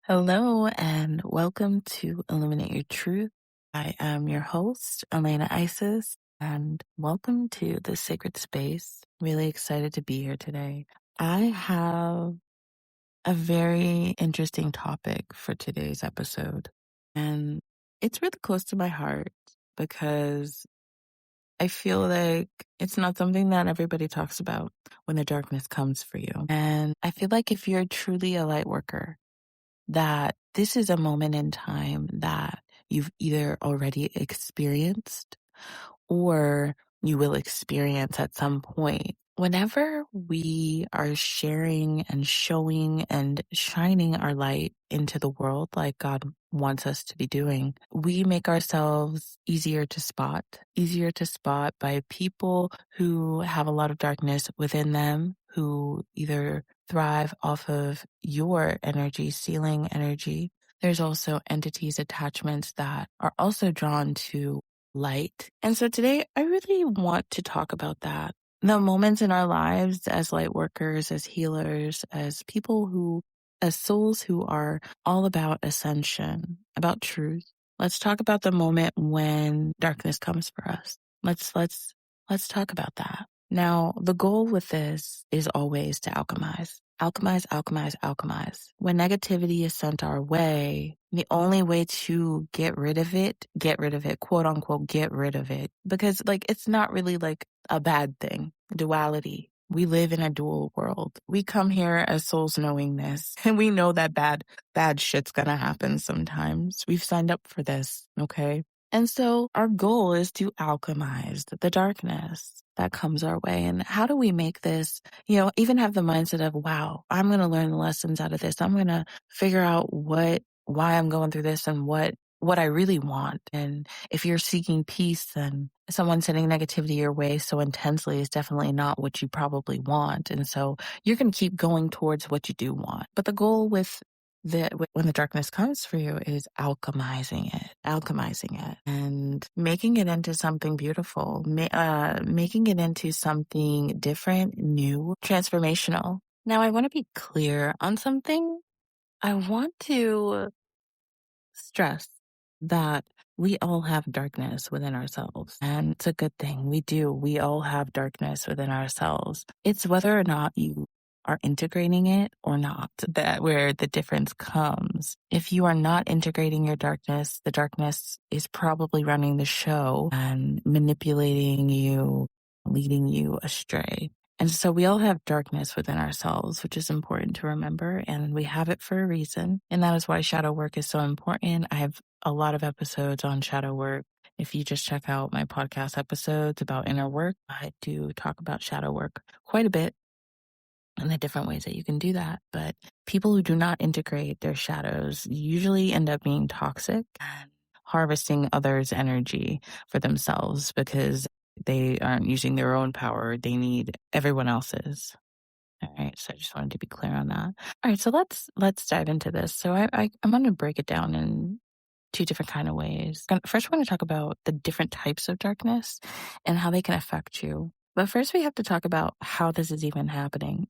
Hello and welcome to Illuminate Your Truth. I am your host, Elena Isis, and welcome to the sacred space. Really excited to be here today. I have a very interesting topic for today's episode, and it's really close to my heart because I feel like it's not something that everybody talks about when the darkness comes for you. And I feel like if you're truly a light worker, that this is a moment in time that you've either already experienced or you will experience at some point. Whenever we are sharing and showing and shining our light into the world like God wants us to be doing, we make ourselves easier to spot by people who have a lot of darkness within them, who either thrive off of your energy, sealing energy. There's also entities, attachments that are also drawn to light. And so today I really want to talk about that. The moments in our lives as light workers, as healers, as souls who are all about ascension, about truth. Let's talk about the moment when darkness comes for us. Let's talk about that. Now, the goal with this is always to alchemize. Alchemize. When negativity is sent our way, the only way to get rid of it, quote unquote, get rid of it. Because it's not really a bad thing. Duality. We live in a dual world. We come here as souls knowing this, and we know that bad shit's gonna happen sometimes. We've signed up for this, okay? And so our goal is to alchemize the darkness that comes our way. And how do we make this, even have the mindset of, wow, I'm going to learn the lessons out of this. I'm going to figure out why I'm going through this and what I really want. And if you're seeking peace, then someone sending negativity your way so intensely is definitely not what you probably want. And so you're going to keep going towards what you do want. But the goal when the darkness comes for you is alchemizing it and making it into something beautiful, making it into something different, new, transformational. Now, I want to be clear on something. I want to stress that we all have darkness within ourselves, and it's a good thing. We all have darkness within ourselves. It's whether or not you are integrating it or not, that where the difference comes. If you are not integrating your darkness, the darkness is probably running the show and manipulating you, leading you astray. And so we all have darkness within ourselves, which is important to remember, and we have it for a reason. And that is why shadow work is so important. I have a lot of episodes on shadow work. If you just check out my podcast episodes about inner work, I do talk about shadow work quite a bit and the different ways that you can do that. But people who do not integrate their shadows usually end up being toxic and harvesting others' energy for themselves because they aren't using their own power. They need everyone else's. All right. So I just wanted to be clear on that. All right. So let's dive into this. So I'm going to break it down in two different kind of ways. First, we're going to talk about the different types of darkness and how they can affect you. But first, we have to talk about how this is even happening.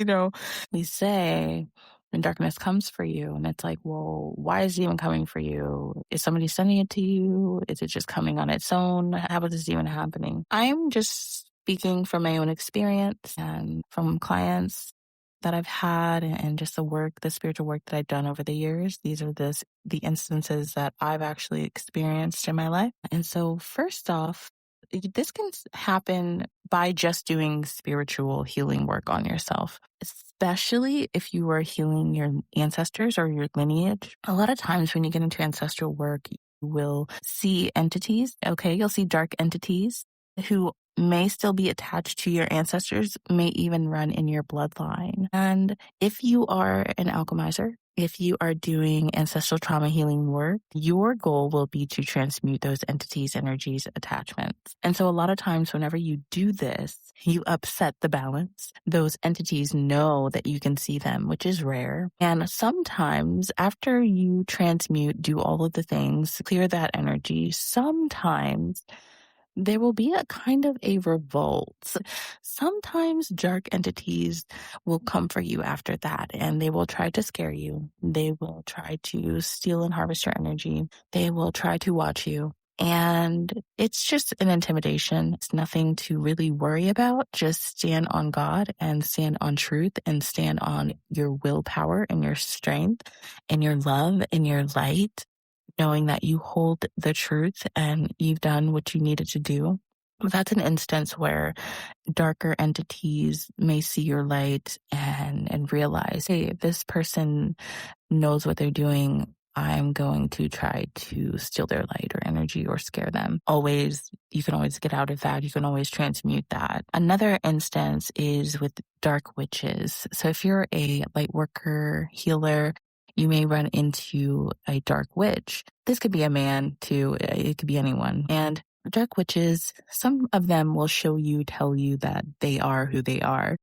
We say when darkness comes for you, and it's like, well, why is it even coming for you? Is somebody sending it to you? Is it just coming on its own? How is this even happening? I'm just speaking from my own experience and from clients that I've had and just the spiritual work that I've done over the years. These are the instances that I've actually experienced in my life. And so first off, this can happen by just doing spiritual healing work on yourself, especially if you are healing your ancestors or your lineage. A lot of times when you get into ancestral work, you will see entities. Okay, you'll see dark entities who may still be attached to your ancestors, may even run in your bloodline. And if you are an alchemizer, if you are doing ancestral trauma healing work, your goal will be to transmute those entities, energies, attachments. And so a lot of times whenever you do this, you upset the balance. Those entities know that you can see them, which is rare. And sometimes after you transmute, do all of the things, clear that energy, sometimes there will be a kind of a revolt. Sometimes dark entities will come for you after that, and they will try to scare you. They will try to steal and harvest your energy. They will try to watch you. And it's just an intimidation. It's nothing to really worry about. Just stand on God and stand on truth and stand on your willpower and your strength and your love and your light, knowing that you hold the truth and you've done what you needed to do. That's an instance where darker entities may see your light and realize, hey, this person knows what they're doing. I'm going to try to steal their light or energy or scare them. You can always get out of that. You can always transmute that. Another instance is with dark witches. So if you're a light worker, healer, you may run into a dark witch. This could be a man too. It could be anyone. And dark witches, some of them will tell you that they are who they are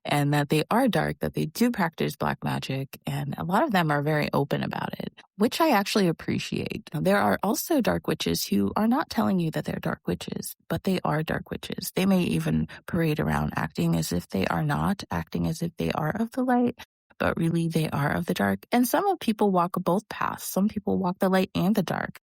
and that they are dark, that they do practice black magic. And a lot of them are very open about it, which I actually appreciate. There are also dark witches who are not telling you that they're dark witches, but they are dark witches. They may even parade around acting as if they are not, acting as if they are of the light, but really they are of the dark. And some people walk both paths. Some people walk the light and the dark.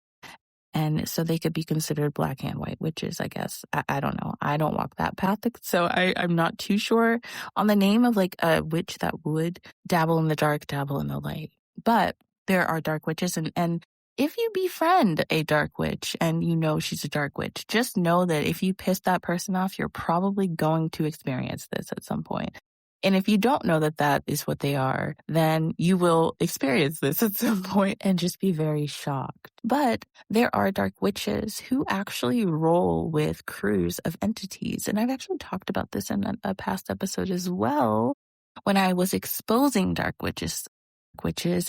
And so they could be considered black and white witches, I guess. I don't know. I don't walk that path. So I'm not too sure on the name of like a witch that would dabble in the dark, dabble in the light. But there are dark witches. And if you befriend a dark witch and you know she's a dark witch, just know that if you piss that person off, you're probably going to experience this at some point. And if you don't know that that is what they are, then you will experience this at some point and just be very shocked. But there are dark witches who actually roll with crews of entities. And I've actually talked about this in a past episode as well when I was exposing dark witches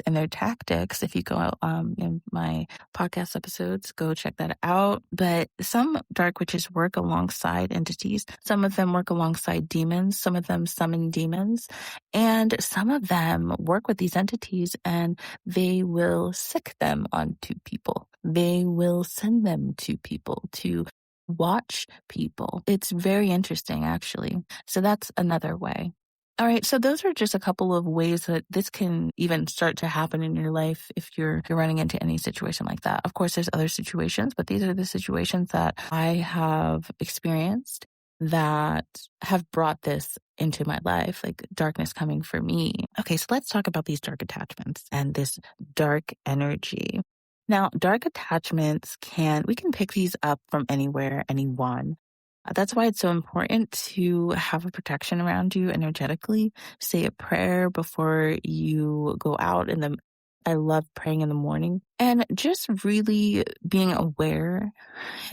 and their tactics. If you go in my podcast episodes, go check that out. But some dark witches work alongside entities. Some of them work alongside demons. Some of them summon demons. And some of them work with these entities and they will sick them onto people. They will send them to people to watch people. It's very interesting, actually. So that's another way. All right, so those are just a couple of ways that this can even start to happen in your life if you're running into any situation like that. Of course, there's other situations, but these are the situations that I have experienced that have brought this into my life, like darkness coming for me. Okay, so let's talk about these dark attachments and this dark energy. Now, dark attachments we can pick these up from anywhere, anyone. That's why it's so important to have a protection around you energetically. Say a prayer before you go out I love praying in the morning and just really being aware,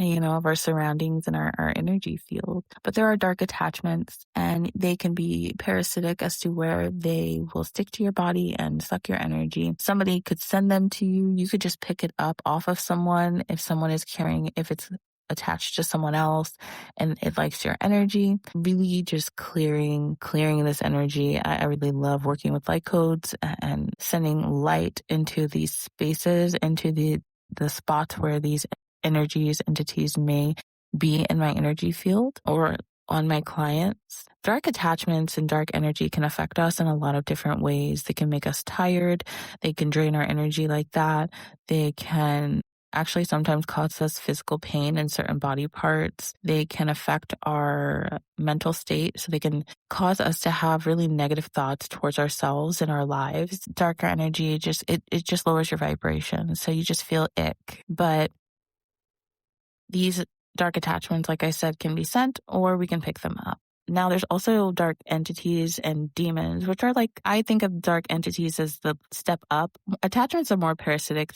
of our surroundings and our energy field. But there are dark attachments and they can be parasitic as to where they will stick to your body and suck your energy. Somebody could send them to you. You could just pick it up off of someone if it's attached to someone else and it likes your energy. Really just clearing this energy. I really love working with light codes and sending light into these spaces, into the spots where these entities may be in my energy field or on my clients. Dark attachments and dark energy can affect us in a lot of different ways. They can make us tired. They can drain our energy like that. They can actually sometimes cause us physical pain in certain body parts. They can affect our mental state. So they can cause us to have really negative thoughts towards ourselves and our lives. Darker energy, it just lowers your vibration. So you just feel ick. But these dark attachments, like I said, can be sent or we can pick them up. Now, there's also dark entities and demons, which are I think of dark entities as the step up. Attachments are more parasitic.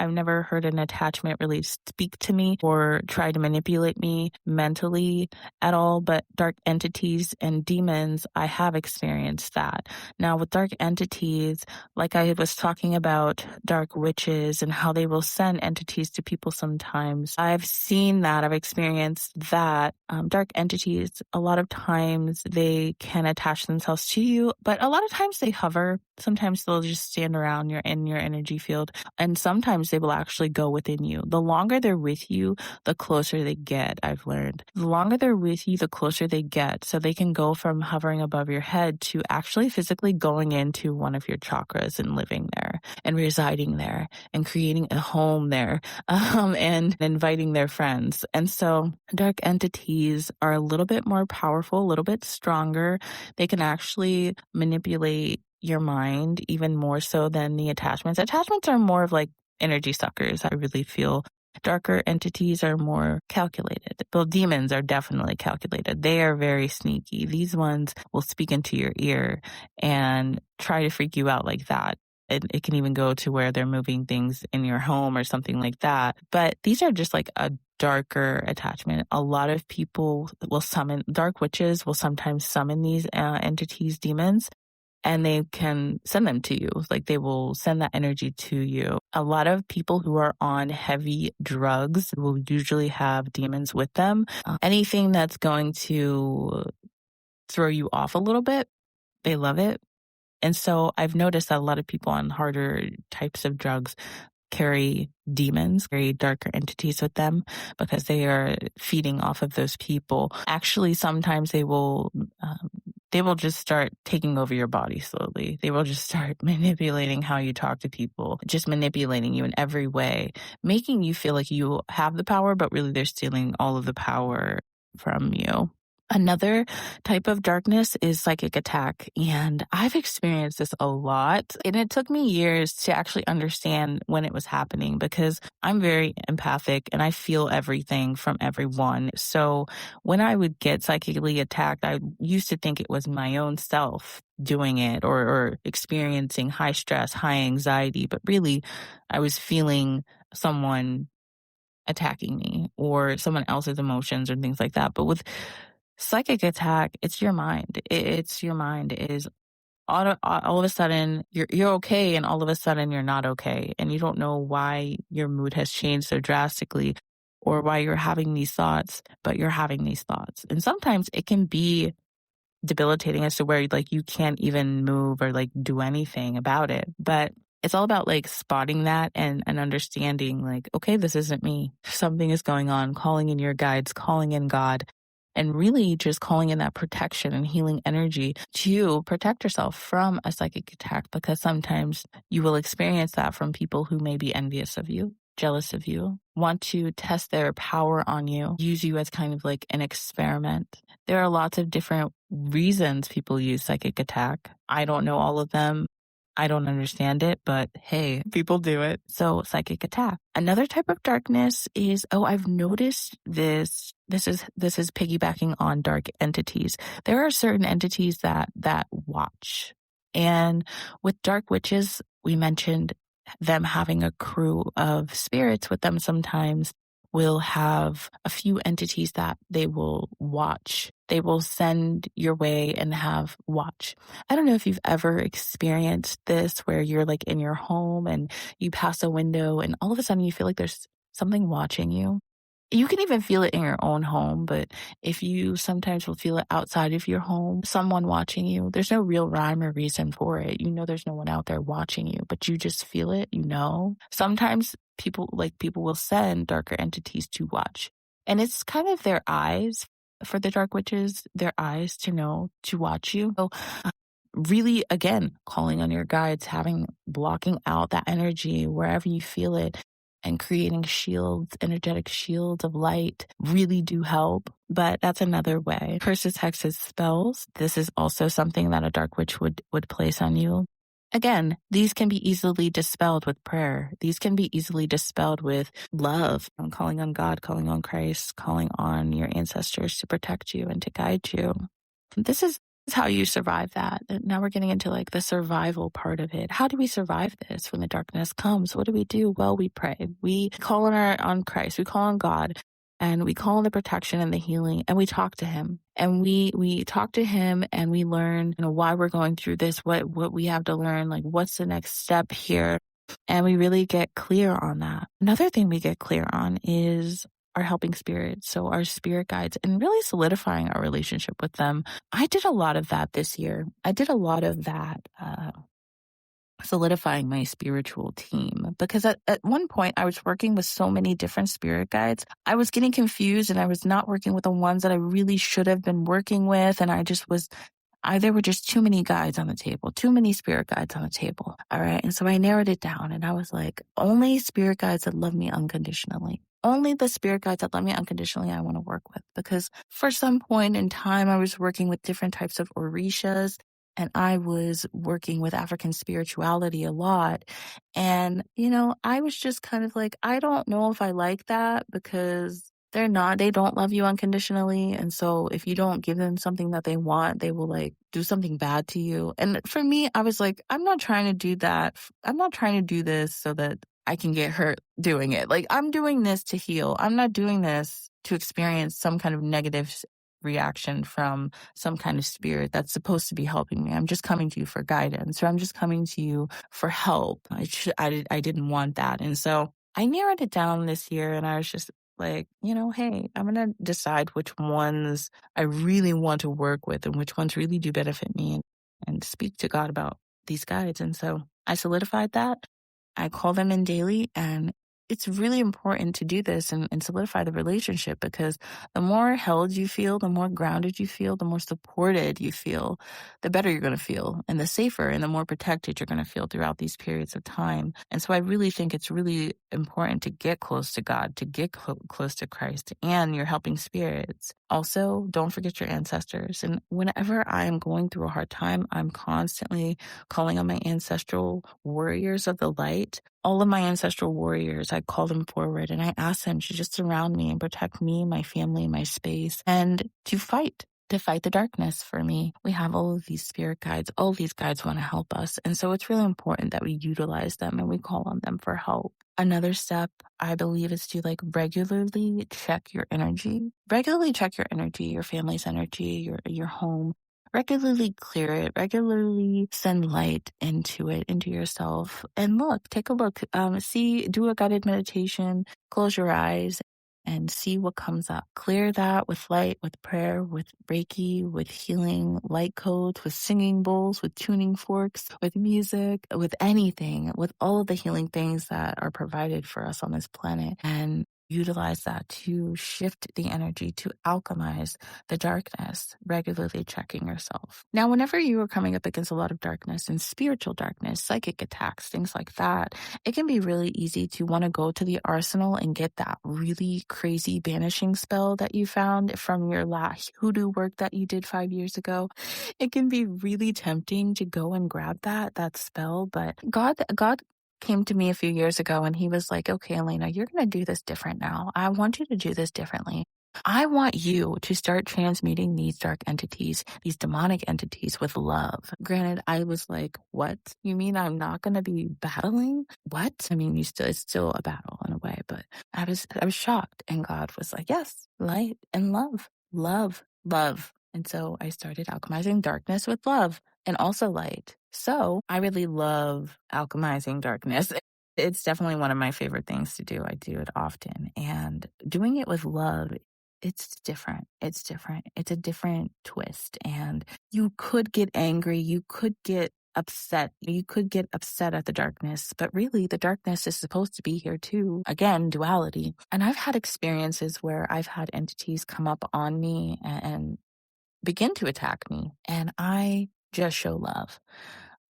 I've never heard an attachment really speak to me or try to manipulate me mentally at all, but dark entities and demons, I have experienced that. Now, with dark entities, like I was talking about dark witches and how they will send entities to people sometimes, I've seen that, I've experienced that. Dark entities, a lot of times they can attach themselves to you, but a lot of times they hover. Sometimes they'll just stand around in your energy field, and sometimes they will actually go within you. The longer they're with you, the closer they get, I've learned. The longer they're with you, the closer they get. So they can go from hovering above your head to actually physically going into one of your chakras and living there and residing there and creating a home there, and inviting their friends. And so dark entities are a little bit more powerful, a little bit stronger. They can actually manipulate your mind even more so than the attachments. Attachments are more of like energy suckers, I really feel. Darker entities are more calculated. Well, demons are definitely calculated. They are very sneaky. These ones will speak into your ear and try to freak you out like that. It can even go to where they're moving things in your home or something like that. But these are just like a darker attachment. A lot of people will summon, dark witches will sometimes summon these entities, demons, and they can send them to you. Like they will send that energy to you. A lot of people who are on heavy drugs will usually have demons with them. Anything that's going to throw you off a little bit, they love it. And so I've noticed that a lot of people on harder types of drugs carry demons, carry darker entities with them because they are feeding off of those people. Actually, sometimes they will just start taking over your body slowly. They will just start manipulating how you talk to people, just manipulating you in every way, making you feel like you have the power, but really they're stealing all of the power from you. Another type of darkness is psychic attack, and I've experienced this a lot, and it took me years to actually understand when it was happening because I'm very empathic and I feel everything from everyone. So when I would get psychically attacked, I used to think it was my own self doing it or experiencing high stress, high anxiety, but really I was feeling someone attacking me or someone else's emotions or things like that. But with psychic attack, it's your mind. It's your mind. It is all of a sudden you're okay, and all of a sudden you're not okay, and you don't know why your mood has changed so drastically, or why you're having these thoughts, but you're having these thoughts. And sometimes it can be debilitating as to where like you can't even move or like do anything about it. But it's all about like spotting that and understanding like, okay, this isn't me. Something is going on, calling in your guides, calling in God, and really just calling in that protection and healing energy to protect yourself from a psychic attack, because sometimes you will experience that from people who may be envious of you, jealous of you, want to test their power on you, use you as kind of like an experiment. There are lots of different reasons people use psychic attack. I don't know all of them. I don't understand it, but hey, people do it. So psychic attack. Another type of darkness is, I've noticed this. This is piggybacking on dark entities. There are certain entities that watch. And with dark witches, we mentioned them having a crew of spirits with them sometimes. Will have a few entities that they will watch. They will send your way and have watch. I don't know if you've ever experienced this where you're like in your home and you pass a window and all of a sudden you feel like there's something watching you. You can even feel it in your own home, but if you sometimes will feel it outside of your home, someone watching you, there's no real rhyme or reason for it. You know, there's no one out there watching you, but you just feel it, you know. Sometimes people will send darker entities to watch, and it's kind of their eyes for the dark witches, their eyes to know to watch you. So really, again, calling on your guides, blocking out that energy wherever you feel it, and creating shields, energetic shields of light really do help. But that's another way. Curses, hexes, spells. This is also something that a dark witch would place on you. Again, these can be easily dispelled with prayer. These can be easily dispelled with love, calling on God, calling on Christ, calling on your ancestors to protect you and to guide you. This is how you survive that. Now we're getting into like the survival part of it. How do we survive this when the darkness comes? What do we do? Well, we pray. We call on Christ. We call on God, and we call on the protection and the healing, and we talk to him. And we talk to him and we learn, why we're going through this, what we have to learn, like what's the next step here. And we really get clear on that. Another thing we get clear on is our helping spirits, so our spirit guides, and really solidifying our relationship with them. I did a lot of that this year. I did a lot of that solidifying my spiritual team, because at one point I was working with so many different spirit guides. I was getting confused and I was not working with the ones that I really should have been working with. And there were just too many guides on the table, too many spirit guides on the table. All right. And so I narrowed it down and I was like, only spirit guides that love me unconditionally. Only the spirit guides that love me unconditionally I want to work with. Because for some point in time, I was working with different types of orishas and I was working with African spirituality a lot. And, I was just kind of like, I don't know if I like that, because they don't love you unconditionally. And so if you don't give them something that they want, they will like do something bad to you. And for me, I was like, I'm not trying to do that. I'm not trying to do this so that I can get hurt doing it. Like, I'm doing this to heal. I'm not doing this to experience some kind of negative reaction from some kind of spirit that's supposed to be helping me. I'm just coming to you for guidance, or I'm just coming to you for help. I didn't want that. And so I narrowed it down this year, and I was just like, hey, I'm going to decide which ones I really want to work with and which ones really do benefit me, and speak to God about these guides. And so I solidified that. I call them in daily, and it's really important to do this and solidify the relationship, because the more held you feel, the more grounded you feel, the more supported you feel, the better you're going to feel, and the safer and the more protected you're going to feel throughout these periods of time. And so I really think it's really important to get close to God, to get close to Christ and your helping spirits. Also, don't forget your ancestors. And whenever I am going through a hard time, I'm constantly calling on my ancestral warriors of the light. All of my ancestral warriors, I call them forward and I ask them to just surround me and protect me, my family, my space, and to fight the darkness for me. We have all of these spirit guides. All of these guides want to help us. And so it's really important that we utilize them and we call on them for help. Another step, I believe, is to regularly check your energy. Regularly check your energy, your family's energy, your home. Regularly clear it, regularly send light into it, into yourself. And take a look, do a guided meditation, close your eyes and see what comes up. Clear that with light, with prayer, with Reiki, with healing light codes, with singing bowls, with tuning forks, with music, with anything, with all of the healing things that are provided for us on this planet. And utilize that to shift the energy, to alchemize the darkness, regularly checking yourself. Now, whenever you are coming up against a lot of darkness and spiritual darkness, psychic attacks, things like that, it can be really easy to want to go to the arsenal and get that really crazy banishing spell that you found from your last hoodoo work that you did 5 years ago. It can be really tempting to go and grab that spell, but God came to me a few years ago and he was like, okay, Elena, you're going to do this different now. I want you to do this differently. I want you to start transmuting these dark entities, these demonic entities, with love. Granted, I was like, what? You mean I'm not going to be battling? What? I mean, it's still a battle in a way, but I was shocked. And God was like, yes, light and love, love, love. And so I started alchemizing darkness with love and also light. So I really love alchemizing darkness. It's definitely one of my favorite things to do. I do it often. And doing it with love, it's different. It's different. It's a different twist. And you could get angry. You could get upset. You could get upset at the darkness, but really the darkness is supposed to be here too. Again, duality. And I've had experiences where I've had entities come up on me and begin to attack me, and I just show love.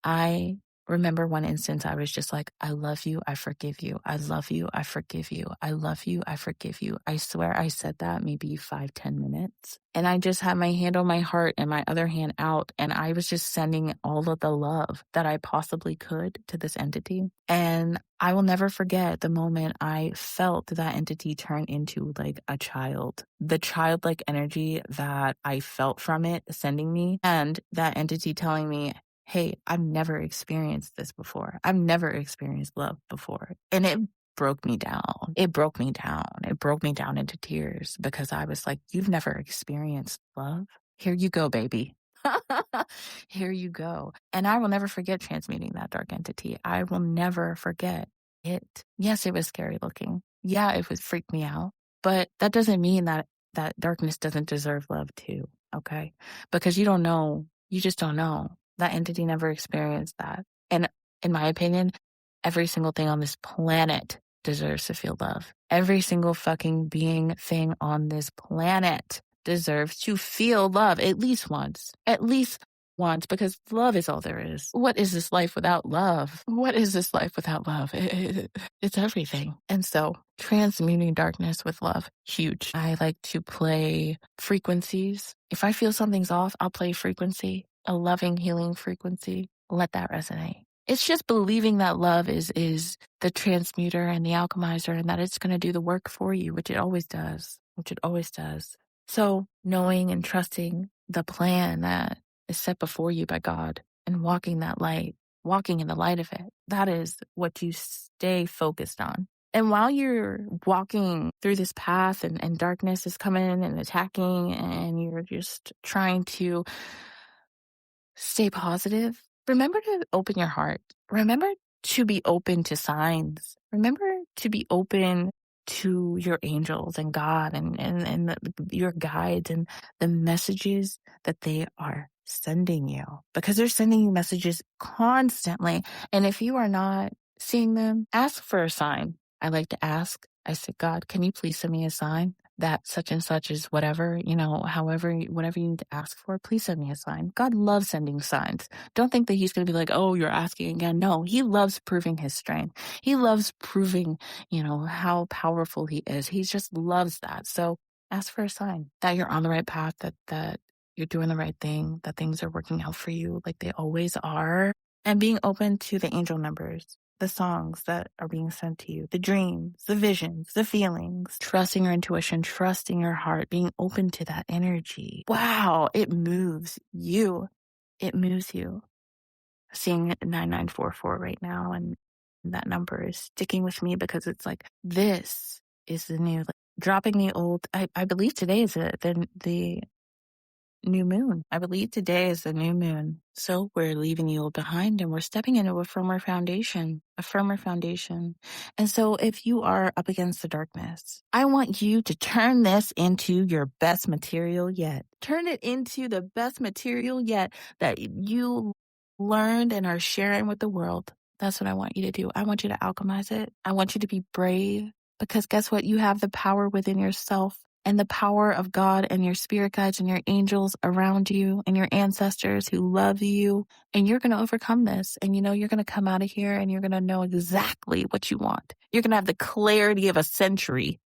I remember one instance I was just like, I love you, I forgive you. I love you, I forgive you. I love you, I forgive you. I swear I said that maybe 5-10 minutes. And I just had my hand on my heart and my other hand out. And I was just sending all of the love that I possibly could to this entity. And I will never forget the moment I felt that entity turn into like a child. The childlike energy that I felt from it sending me, and that entity telling me, hey, I've never experienced this before. I've never experienced love before. And it broke me down. It broke me down. It broke me down into tears, because I was like, you've never experienced love? Here you go, baby. Here you go. And I will never forget transmuting that dark entity. I will never forget it. Yes, it was scary looking. Yeah, it would freak me out. But that doesn't mean that darkness doesn't deserve love too, okay? Because you don't know. You just don't know. That entity never experienced that. And In my opinion, every single thing on this planet deserves to feel love. Every single fucking thing on this planet deserves to feel love at least once. At least once, because love is all there is. What is this life without love? What is this life without love? It's everything. And so transmuting darkness with love, huge. I like to play frequencies. If I feel something's off, I'll play frequency, a loving, healing frequency. Let that resonate. It's just believing that love is the transmuter and the alchemizer, and that it's going to do the work for you, which it always does, So knowing and trusting the plan that is set before you by God and walking that light, walking in the light of it, that is what you stay focused on. And while you're walking through this path and darkness is coming and attacking and you're just trying to stay positive, remember to open your heart. Remember to be open to signs. Remember to be open to your angels and God and your guides and the messages that they are sending you, because they're sending you messages constantly. And if you are not seeing them, ask for a sign. I like to ask. I said, God, can you please send me a sign that such and such is whatever, however, whatever you need to ask for, please send me a sign. God loves sending signs. Don't think that he's going to be like, oh, you're asking again. No, he loves proving his strength. He loves proving, how powerful he is. He just loves that. So ask for a sign that you're on the right path, that you're doing the right thing, that things are working out for you like they always are, and being open to the angel numbers, the songs that are being sent to you, the dreams, the visions, the feelings, trusting your intuition, trusting your heart, being open to that energy. Wow, it moves you. It moves you. Seeing 9944 right now, and that number is sticking with me because it's like, this is the new, dropping the old. I believe today is the new moon. I believe today is the new moon. So we're leaving the old behind and we're stepping into a firmer foundation. And so if you are up against the darkness, I want you to turn this into your best material yet. Turn it into the best material yet that you learned and are sharing with the world. That's what I want you to do. I want you to alchemize it. I want you to be brave, because guess what? You have the power within yourself, and the power of God and your spirit guides and your angels around you and your ancestors who love you. And you're going to overcome this. And you're going to come out of here and you're going to know exactly what you want. You're going to have the clarity of a century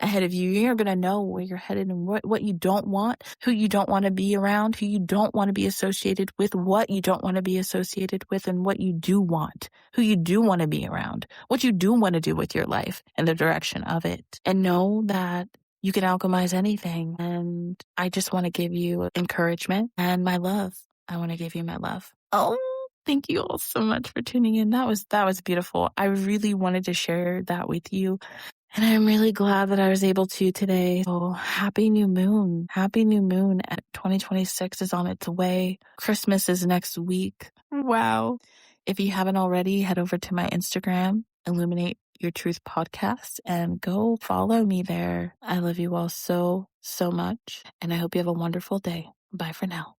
ahead of you. You're going to know where you're headed and what you don't want, who you don't want to be around, who you don't want to be associated with, what you don't want to be associated with, and what you do want, who you do want to be around, what you do want to do with your life and the direction of it. And know that you can alchemize anything. And I just want to give you encouragement and my love. I want to give you my love. Oh, thank you all so much for tuning in. That was beautiful. I really wanted to share that with you. And I'm really glad that I was able to today. So happy new moon. Happy new moon. 2026 is on its way. Christmas is next week. Wow. If you haven't already, head over to my Instagram, Illuminate Your Truth podcast, and go follow me there. I love you all so, so much. And I hope you have a wonderful day. Bye for now.